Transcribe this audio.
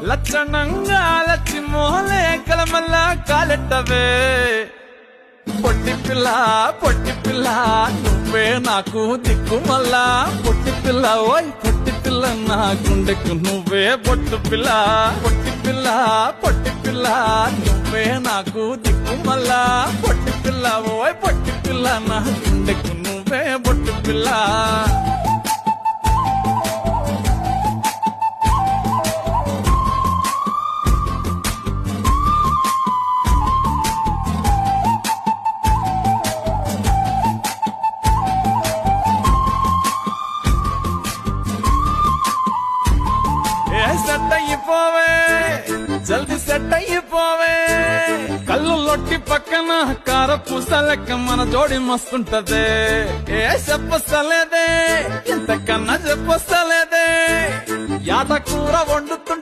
లక్షణంగా లచ్చి మోహలే కలమల్ల కాలెట్టవే పొట్టి పిల్ల నువ్వే నాకు దిక్కు మళ్ళా పొట్టి పిల్ల ఓయ్ పొట్టి పిల్ల నా గుండెకు నువ్వే పొట్టు పిల్ల పొట్టి పిల్ల నువ్వే నాకు దిక్కు మళ్ళా పొట్టి పిల్ల ఓయ్ పొట్టి పిల్ల నా గుండెకు నువ్వే పొట్టు పిల్ల సెట్ అయిపోవే జల్ది సెట్ అయిపోవే కళ్ళు లొట్టి పక్కన కార పూస లెక్క మన జోడి మస్తుంటదే ఏ చెప్పలేదే ఇంతకన్నా చెప్పలేదే యాట కూర వండుతుంటే